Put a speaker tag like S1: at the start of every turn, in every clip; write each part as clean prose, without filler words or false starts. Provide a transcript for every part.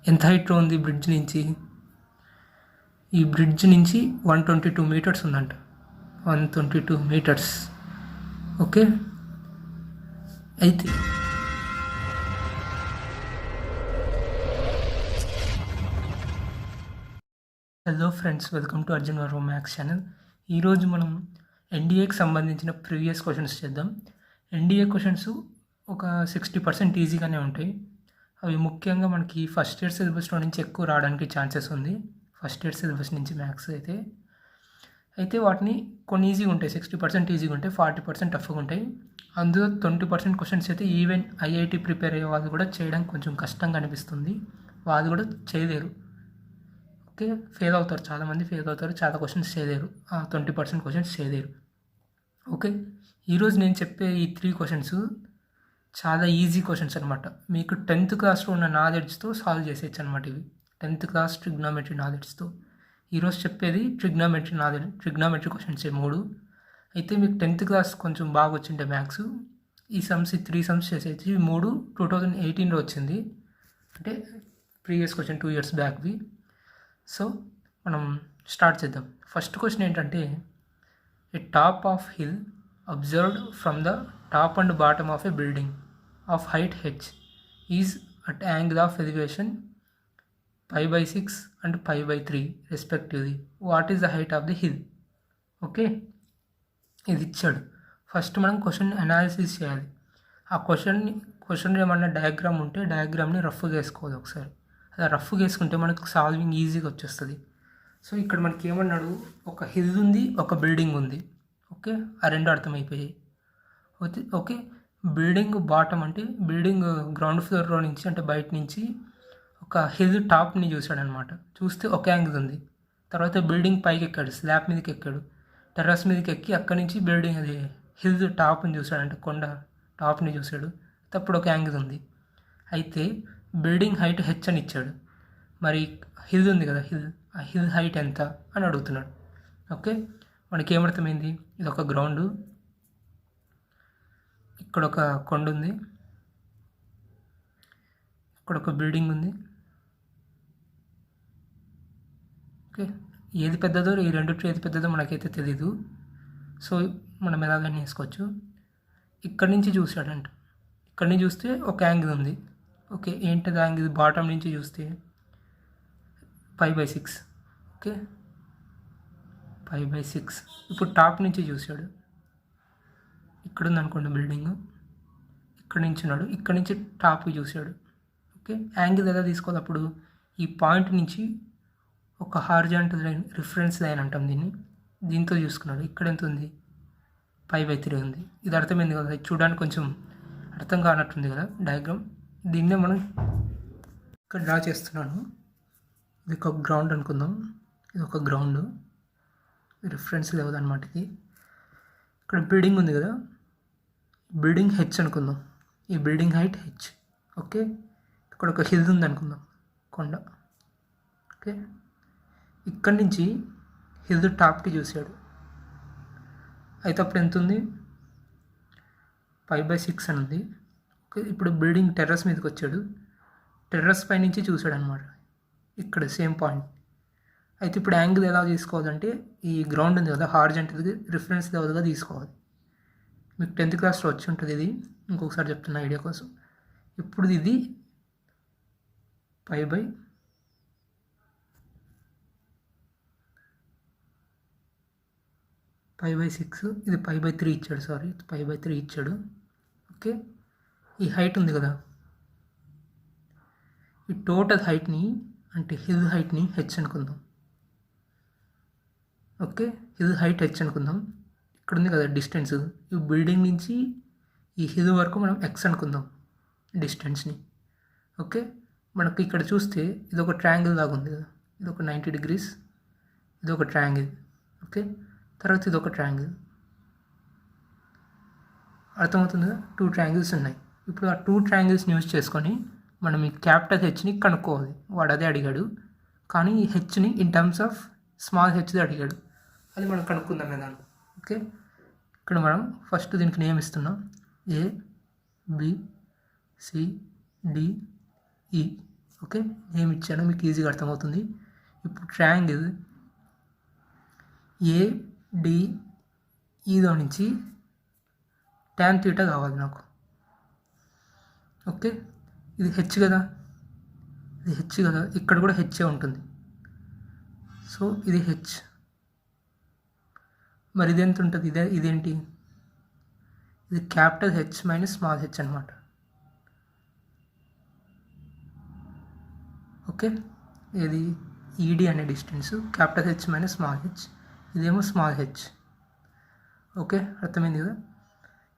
S1: ఎంత హైట్లో ఉంది బ్రిడ్జ్ నుంచి? ఈ బ్రిడ్జ్ నుంచి 122 మీటర్స్ ఉందంట. 122 మీటర్స్. ఓకే, అయితే hello friends, welcome to Arjun Varma maths channel. ఈరోజు మనం ఎన్డీఏకి సంబంధించిన ప్రీవియస్ క్వశ్చన్స్ చేద్దాం. ఎన్డీఏ క్వశ్చన్స్ ఒక 60% ఈజీగానే ఉంటాయి. అవి ముఖ్యంగా మనకి ఫస్ట్ ఇయర్ సిలబస్లో నుంచి ఎక్కువ రావడానికి ఛాన్సెస్ ఉంది. ఫస్ట్ ఇయర్ సిలబస్ నుంచి మ్యాథ్స్ అయితే వాటిని కొన్ని ఈజీగా ఉంటాయి, 60% ఈజీగా ఉంటాయి, 40% టఫ్గా ఉంటాయి. అందులో 20% క్వశ్చన్స్ అయితే ఈవెన్ ఐఐటి ప్రిపేర్ అయ్యే వాళ్ళు కూడా చేయడానికి కొంచెం కష్టంగా అనిపిస్తుంది. వాళ్ళు కూడా చేయలేరు. ఓకే, ఫెయిల్ అవుతారు, చాలామంది ఫెయిల్ అవుతారు, చాలా క్వశ్చన్స్ చేయలేరు, 20% క్వశ్చన్స్ చేయలేరు. ఓకే, ఈరోజు నేను చెప్పే ఈ 3 క్వశ్చన్స్ చాలా ఈజీ క్వశ్చన్స్ అనమాట. మీకు 10th క్లాస్లో ఉన్న నాలెడ్జ్తో సాల్వ్ చేసేయచ్చు అనమాట. ఇవి 10th క్లాస్ ట్రిగ్నామెట్రీ నాలెడ్జ్తో. ఈరోజు చెప్పేది ట్రిగ్నామెట్రీ క్వశ్చన్స్ 3. అయితే మీకు 10th క్లాస్ కొంచెం బాగా వచ్చింటే మ్యాథ్స్, ఈ 3 సమ్స్ చేసేది. ఈ 3 2018లో వచ్చింది, అంటే ప్రీవియస్ క్వశ్చన్ 2 years బ్యాక్వి. సో మనం స్టార్ట్ చేద్దాం. ఫస్ట్ క్వశ్చన్ ఏంటంటే, a top of hill observed from the top and bottom of a building of height h is at angle of elevation pi/6 and pi/3 respectively. What is the height of the hill? Okay, ఇది ఇచ్చాడు. First మనం question analysis చేయాలి. ఆ question ఏమన్నా diagram ఉంటే డయాగ్రామ్ని రఫ్గా వేసుకోవాలి ఒకసారి. అలా రఫ్గా వేసుకుంటే మనకు సాల్వింగ్ ఈజీగా వచ్చేస్తుంది. సో ఇక్కడ మనకి ఏమన్నాడు, ఒక హిల్ ఉంది, ఒక బిల్డింగ్ ఉంది. ఓకే, ఆ రెండు అర్థమైపోయాయి. ఓకే, బిల్డింగ్ బాటమ్ అంటే బిల్డింగ్ గ్రౌండ్ ఫ్లోర్లో నుంచి, అంటే బయట నుంచి ఒక హిల్ టాప్ని చూశాడనమాట. చూస్తే ఒక యాంగిల్ ఉంది. తర్వాత బిల్డింగ్ పైకి ఎక్కాడు, స్లాబ్ మీదకి ఎక్కాడు, టెర్రస్ మీదకి ఎక్కి అక్కడి నుంచి బిల్డింగ్ అది హిల్ టాప్ని చూశాడంటే కొండ టాప్ని చూశాడు. అప్పుడు ఒక యాంగిల్ ఉంది. అయితే బిల్డింగ్ హైట్ హెచ్ అని ఇచ్చాడు. మరి హిల్ ఉంది కదా, ఆ హిల్ హైట్ ఎంత అని అడుగుతున్నాడు. ఓకే, మనకి ఏమర్థమైంది, ఇది ఒక గ్రౌండ్, ఇక్కడ ఒక కొండ ఉంది, ఇక్కడ ఒక బిల్డింగ్ ఉంది. ఓకే, ఏది పెద్దదో, ఈ రెండిట్లో ఏది పెద్దదో మనకైతే తెలీదు. సో మనం ఎలాగైనా వేసుకోవచ్చు. ఇక్కడి నుంచి చూసాడంట, ఇక్కడి నుంచి చూస్తే ఒక యాంగిల్ ఉంది. ఓకే, ఏంటిది యాంగిల్? బాటమ్ నుంచి చూస్తే pi/6. Okay, pi/6. ఇప్పుడు టాప్ నుంచి చూశాడు, ఇక్కడ ఉంది అనుకోండి బిల్డింగ్, ఇక్కడ నుంచి ఉన్నాడు, ఇక్కడ నుంచి టాప్కి చూశాడు. ఓకే, యాంగిల్ ఎలా తీసుకోవాలి అప్పుడు? ఈ పాయింట్ నుంచి ఒక హారిజాంటల్ లైన్, రిఫరెన్స్ లైన్ అంటాం దీన్ని, దీంతో చూసుకున్నాడు. ఇక్కడ ఎంత ఉంది? pi/3 ఉంది. ఇది అర్థమైంది కదా, ఇది చూడడానికి కొంచెం అర్థం కానట్టుంది కదా డయాగ్రామ్. దీన్నే మనం ఇక్కడ డ్రా చేస్తున్నాను. ఇది ఒక గ్రౌండ్ అనుకుందాం, ఇది ఒక గ్రౌండ్, రిఫరెన్స్ లెవెల్ అనమాట ఇది. ఇక్కడ బిల్డింగ్ ఉంది కదా, బిల్డింగ్ హెచ్ అనుకుందాం, ఈ బిల్డింగ్ హైట్ హెచ్. ఓకే, ఇక్కడ ఒక హిల్ ఉంది అనుకుందాం, కొండ. ఓకే, ఇక్కడి నుంచి హిల్ టాప్కి చూశాడు. అయితే అప్పుడు ఎంత ఉంది? pi/6 అని ఉంది. ఓకే, ఇప్పుడు బిల్డింగ్ టెర్రస్ మీదకి వచ్చాడు, టెర్రస్ పై నుంచి చూశాడు అనమాట, ఇక్కడ సేమ్ పాయింట్. అయితే ఇప్పుడు యాంగిల్ ఎలా తీసుకోవాలంటే, ఈ గ్రౌండ్ ఉంది కదా, హారిజాంటల్గా రిఫరెన్స్ లెవెల్గా తీసుకోవాలి. మీకు 10th క్లాస్లో వచ్చి ఉంటుంది ఇది, ఇంకొకసారి చెప్తున్నా ఐడియా కోసం. ఇప్పుడు ఇది pi/6, ఇది pi/3 ఇచ్చాడు, సారీ pi/3 ఇచ్చాడు. ఓకే, ఈ హైట్ ఉంది కదా, ఈ టోటల్ హైట్ని, అంటే హిల్ హైట్ని హెచ్ అనుకుందాం. ఓకే, హిల్ హైట్ హెచ్ అనుకుందాం. ఇక్కడ ఉంది కదా డిస్టెన్స్, ఈ బిల్డింగ్ నుంచి ఈ హిల్ వరకు మనం ఎక్స్ అనుకుందాం డిస్టెన్స్ని. ఓకే, మనకు ఇక్కడ చూస్తే ఇది ఒక ట్రయాంగిల్ లాగా ఉంది కదా, ఇది ఒక 90 degrees, ఇది ఒక ట్రయాంగిల్. ఓకే, తర్వాత ఇది ఒక ట్రయాంగిల్. అర్థమవుతుంది కదా, 2 ట్రయాంగిల్స్ ఉన్నాయి. ఇప్పుడు ఆ 2 ట్రయాంగిల్స్ని యూజ్ చేసుకొని మనం ఈ క్యాపిటల్ హెచ్ని కనుక్కోవాలి. వాడు అదే అడిగాడు, కానీ ఈ హెచ్ని ఇన్ టర్మ్స్ ఆఫ్ స్మాల్ హెచ్ది అడిగాడు, అది మనం కనుక్కుందాం కదా. ఓకే, ఇక్కడ మనం ఫస్ట్ దీనికి నేమ్ ఇస్తున్నాం, A B C D E. Okay, ఏమి ఇచ్చానో మీకు ఈజీగా అర్థమవుతుంది. ఇప్పుడు ట్రయాంగిల్ ఏడిఈలో నుంచి ట్యాన్ థీటా కావాలి నాకు. ఓకే, ఇది హెచ్ కదా, ఇది హెచ్ కదా, ఇక్కడ కూడా హెచ్చే ఉంటుంది. సో ఇది హెచ్. మరి ఇది ఎంత ఉంటుంది? ఇదేంటి? ఇది capital H minus small H అనమాట. ఓకే, ఇది ఈడి అనే distance, capital H minus small H, ఇదేమో స్మాల్ హెచ్. ఓకే, అర్థమైంది కదా.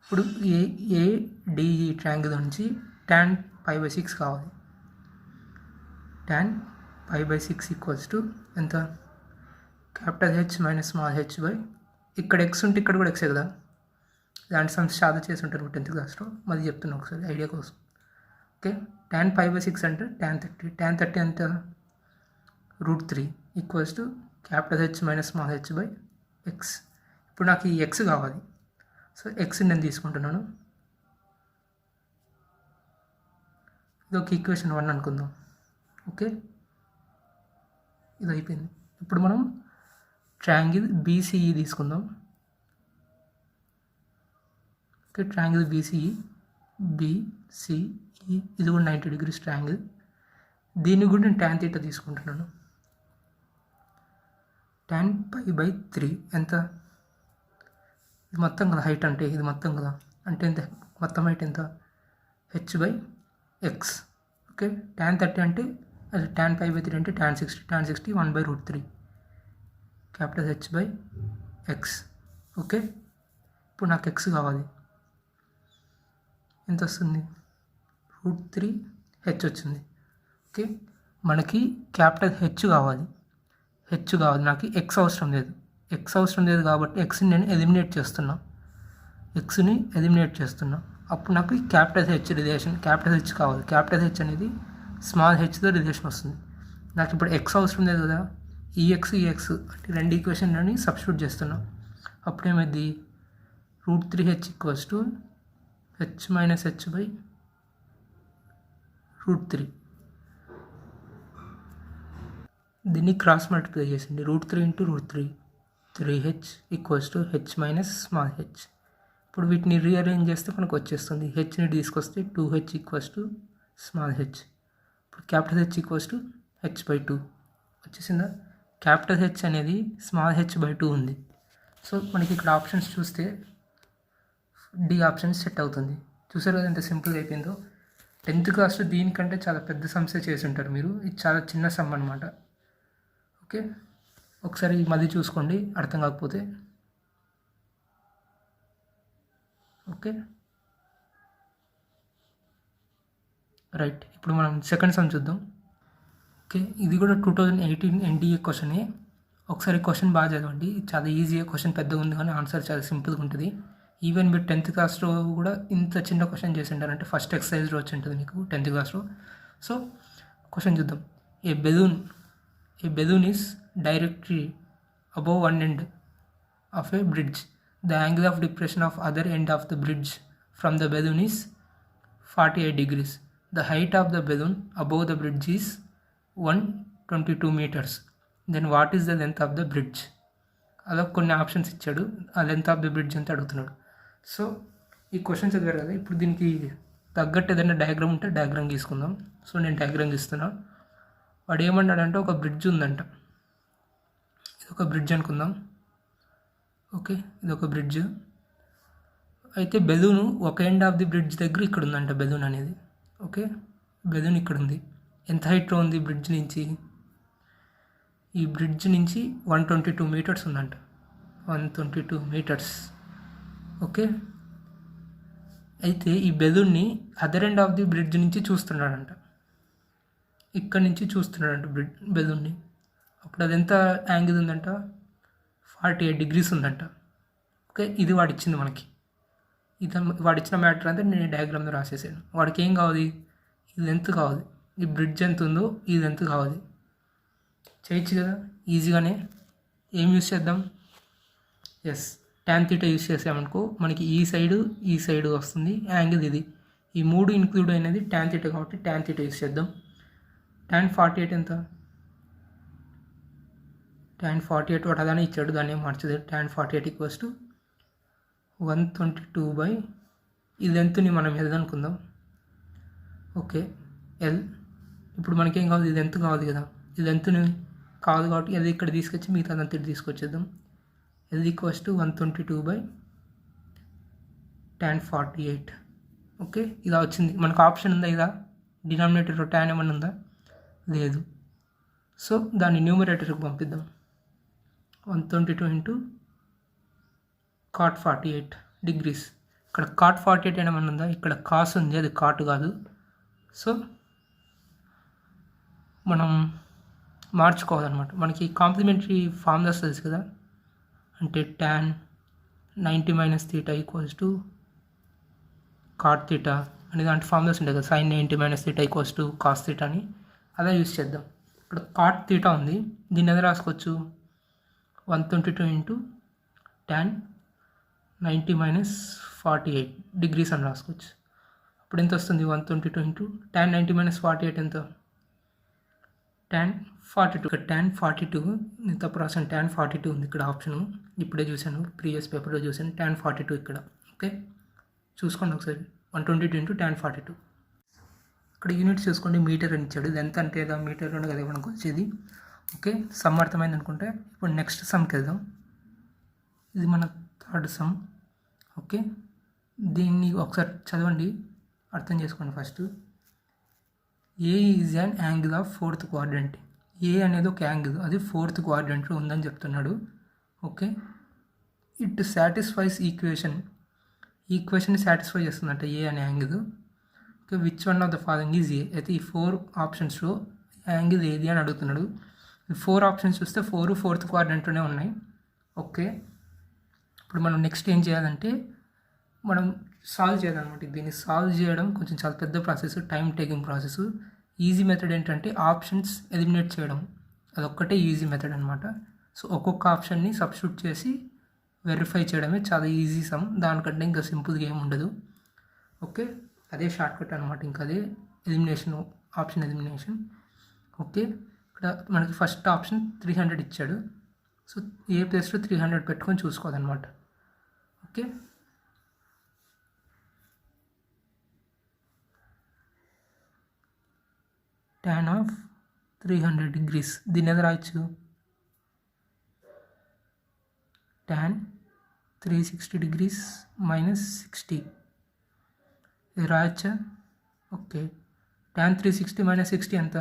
S1: ఇప్పుడు ఏడిఈ ట్రయాంగిల్ నుంచి tan π/6 కావాలి. tan π/6 ఈక్వల్స్ టు ఎంత? Capital H minus small H by, ఇక్కడ ఎక్స్ ఉంటే ఇక్కడ కూడా ఎక్సే కదా, ఇలాంటి సమస్య చాలా చేసి ఉంటారు 10th క్లాస్లో, మళ్ళీ చెప్తున్నా ఒకసారి ఐడియా కోసం. ఓకే, tan π/6 అంటే tan 30 ఎంత? √3 equals to capital H minus small H by X. ఇప్పుడు నాకు ఈ ఎక్స్ కావాలి. సో ఎక్స్ని నేను తీసుకుంటున్నాను. ఇది ఒక ఈక్వేషన్ 1 అనుకుందాం. ఓకే, ఇది అయిపోయింది. ఇప్పుడు మనం ట్రయాంగిల్ బీసీఈ తీసుకుందాం. ఓకే, ట్రయాంగిల్ బీసీఈ ఇది కూడా 90 degrees ట్రయాంగిల్. దీన్ని కూడా నేను tan θ తీసుకుంటున్నాను. tan π/3 ఎంత? ఇది మొత్తం కదా హైట్, అంటే ఇది మొత్తం కదా, అంటే ఎంత? మొత్తం హైట్ ఎంత? h/x. ఓకే, tan 30 అంటే అది tan π/3 అంటే tan 60 1/√3 క్యాపిటల్ h/x. ఓకే, ఇప్పుడు నాకు x కావాలి. ఎంత వస్తుంది? √3h వచ్చింది. ఓకే, మనకి క్యాపిటల్ హెచ్ కావాలి. నాకు ఎక్స్ అవసరం లేదు. కాబట్టి ఎక్స్ని నేను ఎలిమినేట్ చేస్తున్నా. అప్పుడు నాకు capital H relation, capital H కావాలి. క్యాపిటల్ హెచ్ అనేది స్మాల్ హెచ్తో రిలేషన్ వస్తుంది. నాకు ఇప్పుడు ఎక్స్ అవసరం లేదు కదా, ఈ ఎక్స్ అంటే రెండు ఈక్వేషన్లని సబ్స్టిట్యూట్ చేస్తున్నా. అప్పుడు ఏమైంది? √3h equals to h minus h by √3. దీన్ని క్రాస్ మల్టిప్లై చేసింది. √3 × √3 3h equals to h minus small h. ఇప్పుడు వీటిని రీఅరేంజ్ చేస్తే మనకు వచ్చేస్తుంది. హెచ్ని తీసుకొస్తే 2h equals to small h. ఇప్పుడు capital h equals to h/2 వచ్చేసిందా? క్యాపిటల్ హెచ్ అనేది స్మాల్ h/2 ఉంది. సో మనకి ఇక్కడ ఆప్షన్స్ చూస్తే డి ఆప్షన్ సెట్ అవుతుంది. చూసారు కదా ఎంత సింపుల్గా అయిపోయిందో. 10th క్లాస్లో దీనికంటే చాలా పెద్ద సమస్య చేసి ఉంటారు మీరు. ఇది చాలా చిన్న సమ్ అనమాట. ఓకే, ఒకసారి మళ్ళీ చూసుకోండి అర్థం కాకపోతే. ఓకే రైట్, ఇప్పుడు మనం సెకండ్ సమ్ చూద్దాం. ఓకే, ఇది కూడా 2018 NDA క్వశ్చనే. ఒకసారి క్వశ్చన్ బాగా చదవండి. చాలా ఈజీగా, క్వశ్చన్ పెద్దగా ఉంది కానీ ఆన్సర్ చాలా సింపుల్గా ఉంటుంది. ఈవెన్ మీరు 10th క్లాస్లో కూడా ఇంత చిన్న క్వశ్చన్ చేసి ఉంటారంటే ఫస్ట్ ఎక్సర్సైజ్లో వచ్చి ఉంటుంది మీకు 10th క్లాస్లో. సో క్వశ్చన్ చూద్దాం. ఏ balloon is directly above one end of a bridge. The angle of depression of other end of the bridge from the balloon is 48 degrees. The height of the balloon above the bridge is 122 meters. Then what is the length of the bridge? అలా కొన్ని options ఇచ్చాడు. ఆ length of the bridge అంతా అడుగుతున్నాడు. So ఈ question చదివారు కదా, ఇప్పుడు దీనికి తగ్గట్టు ఏదైనా డయాగ్రామ్ ఉంటే డయాగ్రామ్ తీసుకుందాం. సో నేను డయాగ్రామ్ తీస్తున్నా. వాడు ఏమన్నాడంటే ఒక బ్రిడ్జ్ ఉందంట. ఇది ఒక బ్రిడ్జ్ అనుకుందాం. ఓకే, ఇది ఒక బ్రిడ్జ్. అయితే బెలూను ఒక ఎండ్ ఆఫ్ ది బ్రిడ్జ్ దగ్గర ఇక్కడ ఉందంట బెలూన్ అనేది. ఓకే, బెలూన్ ఇక్కడ ఉంది. ఎంత హైట్లో ఉంది బ్రిడ్జ్ నుంచి? ఈ బ్రిడ్జ్ నుంచి 122 meters ఉందంట. 122 meters. ఓకే, అయితే ఈ బెలూన్ని other end of the bridge నుంచి చూస్తున్నాడంట. ఇక్కడ నుంచి చూస్తున్నాడంట బెలూన్ని. అప్పుడు అది ఎంత యాంగిల్ ఉందంట? 48 degrees ఉందంట. ఓకే, ఇది వాడిచ్చింది మనకి. ఇది వాడిచ్చిన మ్యాటర్ అంతా నేను డయాగ్రామ్లో రాసేసాను. వాడికి ఏం కావాలి? ఇది లెంత్ కావాలి. ఈ బ్రిడ్జ్ ఎంత ఉందో ఈ లెంత్ కావాలి. చేయొచ్చు కదా ఈజీగానే. ఏం యూస్ చేద్దాం? ఎస్, tan θ యూస్ చేసామనుకో మనకి ఈ సైడ్ వస్తుంది యాంగిల్ ఇది. ఈ మూడు ఇంక్లూడ్ అయినది tan θ కాబట్టి tan θ యూస్ చేద్దాం. tan 48 ఎంత? tan 48 ఒకదానే ఇచ్చాడు, దాన్ని ఏం మార్చదు. tan 48 ఈక్వల్స్ టు 122 ఇది ఎంతని మనం ఎల్ అనుకుందాం. Okay, L. ఇప్పుడు మనకేం కావాలి? ఇది ఎంత కావాలి కదా, ఇది ఎంతని కాదు కాబట్టి అది ఇక్కడ తీసుకొచ్చి మిగతా అంతా తీసుకొచ్చేద్దాం. L equals to 122 tan 48. Okay, ఇలా వచ్చింది. మనకు ఆప్షన్ ఉందా? ఇలా డినామినేటర్లో tan ఏమన్నా ఉందా? లేదు. సో దాన్ని న్యూమరేటర్కి పంపిద్దాం. 122 ఇంటూ cot 48 డిగ్రీస్. ఇక్కడ cot 48 ఏమన్నా ఉందా? ఇక్కడ కాస్ ఉంది, అది కాట్ కాదు. సో మనం మార్చుకోవాలన్నమాట. మనకి కాంప్లిమెంటరీ ఫార్ములాస్ తెలుసు కదా, అంటే tan 90 - θ ఈక్వల్స్ టు cot θ అనే దాంట్లో ఫార్ములాస్ ఉంటాయి కదా, sin 90 - θ ఈక్వల్స్ టు cos θ అని. అలా యూజ్ చేద్దాం. ఇక్కడ cot θ ఉంది, దీన్ని ఎలా రాసుకోవచ్చు? 122 ఇంటూ tan 90 - 48 డిగ్రీస్ అని రాసుకోవచ్చు. ఇప్పుడు ఎంత వస్తుంది? 122 ఇంటూ tan 90 - 48 ఎంత? tan 42. ఇక్కడ tan 42 నేను తప్పు రాసాను, tan 42 ఉంది ఇక్కడ ఆప్షను. ఇప్పుడే చూశాను, ప్రీవియస్ పేపర్లో చూశాను tan 42 ఇక్కడ. ఓకే, చూసుకోండి ఒకసారి. 122 ఇంటూ tan 42. ఇక్కడ యూనిట్ చూసుకోండి, మీటర్ అని ఇచ్చాడు. ఇది ఎంత అంటే ఏదో మీటర్లోనే కదా మనకు వచ్చేది. ఓకే, సమ్ అర్థమైంది అనుకుంటే ఇప్పుడు నెక్స్ట్ సమ్కి వెళ్దాం. ఇది మన థర్డ్ సమ్. ఓకే, దీన్ని ఒకసారి చదవండి, అర్థం చేసుకోండి. First A is an angle of fourth quadrant. A అనేది ఒక యాంగిల్, అది ఫోర్త్ క్వాడ్రంట్లో ఉందని చెప్తున్నాడు. Okay, it satisfies equation satisfy చేస్తుందంట ఏ అనే angle. Okay, which one of the following is A. అయితే ఈ 4 ఆప్షన్స్లో యాంగిల్ ఏది అని అడుగుతున్నాడు. ఈ 4 ఆప్షన్స్ చూస్తే 4 ఫోర్త్ క్వాడ్రంట్లోనే ఉన్నాయి. ఓకే, ఇప్పుడు మనం నెక్స్ట్ ఏం చేయాలంటే మనం సాల్వ్ చేయాలన్నమాట. దీన్ని సాల్వ్ చేయడం కొంచెం చాలా పెద్ద process, time taking process. Easy method ఏంటంటే ఆప్షన్స్ ఎలిమినేట్ చేయడం, అదొక్కటే ఈజీ మెథడ్ అనమాట. సో ఒక్కొక్క ఆప్షన్ని సబ్స్టిట్యూట్ చేసి వెరిఫై చేయడమే చాలా ఈజీ సమ్. దానికంటే ఇంకా సింపుల్గా ఏమి ఉండదు. ఓకే, అదే షార్ట్ కట్ అనమాట. ఇంకా అదే ఎలిమినేషన్, ఆప్షన్ ఎలిమినేషన్. ఓకే, ఇక్కడ మనకి ఫస్ట్ ఆప్షన్ 300 ఇచ్చాడు. సో ఏ ప్లేస్లో 300 పెట్టుకొని చూసుకోవాలన్నమాట. ఓకే, tan ఆఫ్ 300 డిగ్రీస్, దీన్ని ఎలా రాయొచ్చు? tan 360 డిగ్రీస్ మైనస్ 60 ఇది రాయొచ్చా? ఓకే, tan 360 - 60 ఎంత?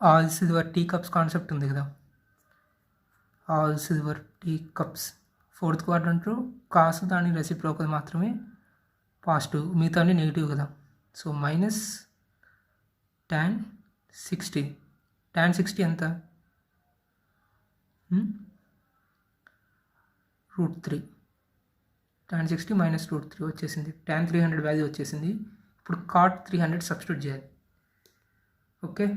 S1: All silver tea cups concept ఉంది కదా, all silver tea cups fourth క్వాడ్రంట్లో కాస్ దాని రెసిప్రోకల్ మాత్రమే పాజిటివ్, మిగతా అన్ని నెగిటివ్ కదా. So minus tan 60. tan 60 ఎంత? √3. tan 60 - √3 వచ్చేసింది. tan 300 వాల్యూ వచ్చేసింది. ఇప్పుడు cot 300 సబ్స్టిట్యూట్ చేయాలి. ఓకే,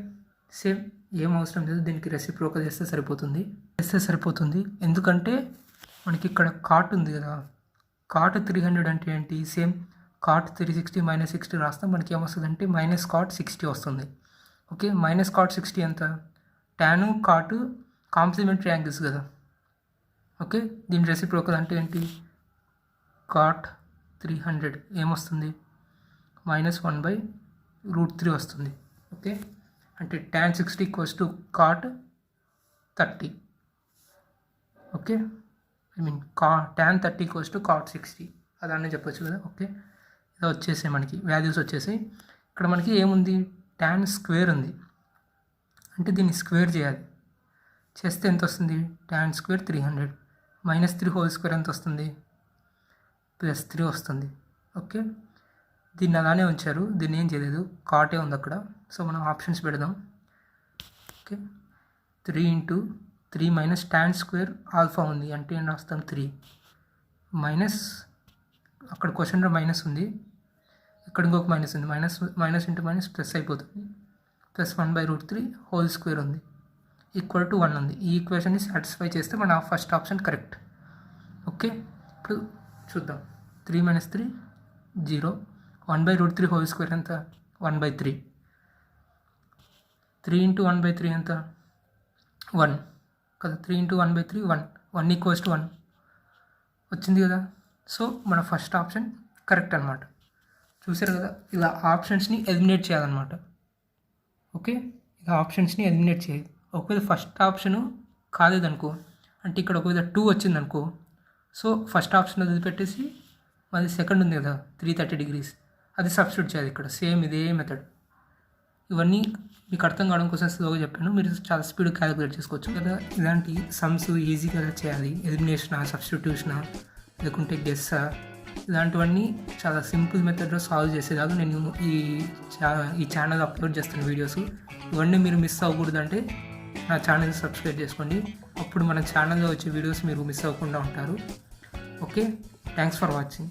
S1: సేమ్ ఏం అవసరం లేదు, దీనికి రెసిప్రోకల్ చేస్తే సరిపోతుంది. ఎందుకంటే మనకి ఇక్కడ కాట్ ఉంది కదా, cot 300 అంటే ఏంటి? సేమ్ cot 360 - 60 రాస్తాం. మనకి ఏమొస్తుంది అంటే -cot 60 వస్తుంది. ఓకే, -cot 60 ఎంత? tan cot కాంప్లిమెంటరీ యాంగిల్స్ కదా. ఓకే, దీని రెసిప్రోకల్ అంటే ఏంటి? cot 300 ఏమొస్తుంది? -1/√3 వస్తుంది. ఓకే, అంటే tan 60 equals to cot 30. Okay, tan 30 equals to cot 60 అదాన్ని చెప్పొచ్చు కదా. ఓకే, ఇలా వచ్చేసాయి మనకి వాల్యూస్ వచ్చేసాయి. ఇక్కడ మనకి ఏముంది? tan స్క్వేర్ ఉంది, అంటే దీన్ని స్క్వేర్ చేయాలి. చేస్తే ఎంత వస్తుంది? tan స్క్వేర్ 300 -3 హోల్ స్క్వేర్ ఎంత వస్తుంది? +3 వస్తుంది. ఓకే, దీన్ని అలానే ఉంచారు, దీన్ని ఏం చేయలేదు, కాటే ఉంది అక్కడ. సో మనం ఆప్షన్స్ పెడదాం. ఓకే, 3 × 3 - tan స్క్వేర్ ఆల్ఫా ఉంది, అంటే ఏం రాస్తాం? 3 మైనస్, అక్కడ క్వశ్చన్లో మైనస్ ఉంది, ఇక్కడ ఇంకొక మైనస్ ఉంది, మైనస్ ఇంటూ మైనస్ ప్లస్ అయిపోతుంది. +1/√3 హోల్ స్క్వేర్ ఉంది, ఈక్వల్ టు 1 ఉంది. ఈ ఈక్వేషన్ని సాటిస్ఫై చేస్తే మన ఫస్ట్ ఆప్షన్ కరెక్ట్. ఓకే, ఇప్పుడు చూద్దాం. 3 - 3 0, 1/√3 హోల్ స్క్వేర్ ఎంత? 1/3. 3 ఇంటూ 1/3 ఎంత? 1 కదా. 3 ఇంటూ 1/3 1 1 ఈక్వల్స్ టు 1 వచ్చింది కదా. సో మన ఫస్ట్ ఆప్షన్ కరెక్ట్ అనమాట. చూసారు కదా, ఇలా ఆప్షన్స్ని ఎలిమినేట్ చేయాలన్నమాట. ఓకే, ఇలా ఆప్షన్స్ని ఎలిమినేట్ చేయాలి. ఒకవేళ ఫస్ట్ ఆప్షను కాలేదనుకో, అంటే ఇక్కడ ఒకవేళ 2 వచ్చిందనుకో, సో ఫస్ట్ ఆప్షన్ వదిలిపెట్టేసి అది సెకండ్ ఉంది కదా 330 degrees, అది సబ్స్టిట్యూట్ చేయాలి ఇక్కడ. సేమ్ ఇదే మెథడ్. ఇవన్నీ మీకు అర్థం కావడం కోసం స్లోగా చెప్పాను, మీరు చాలా స్పీడ్ క్యాలిక్యులేట్ చేసుకోవచ్చు కదా. ఇలాంటి సమ్స్ ఈజీగా చేయాలి, ఎలిమినేషనా, సబ్స్టిట్యూషనా, లేకుంటే గెస్సా, ఇలాంటివన్నీ చాలా సింపుల్ మెథడ్లో సాల్వ్ చేసేలాగా నేను ఈ ఛానల్ అప్లోడ్ చేస్తున్న వీడియోస్. ఇవన్నీ మీరు మిస్ అవ్వకూడదంటే నా ఛానల్ని సబ్స్క్రైబ్ చేసుకోండి. అప్పుడు మన ఛానల్లో వచ్చే వీడియోస్ మీరు మిస్ అవ్వకుండా ఉంటారు. Okay, thanks for watching.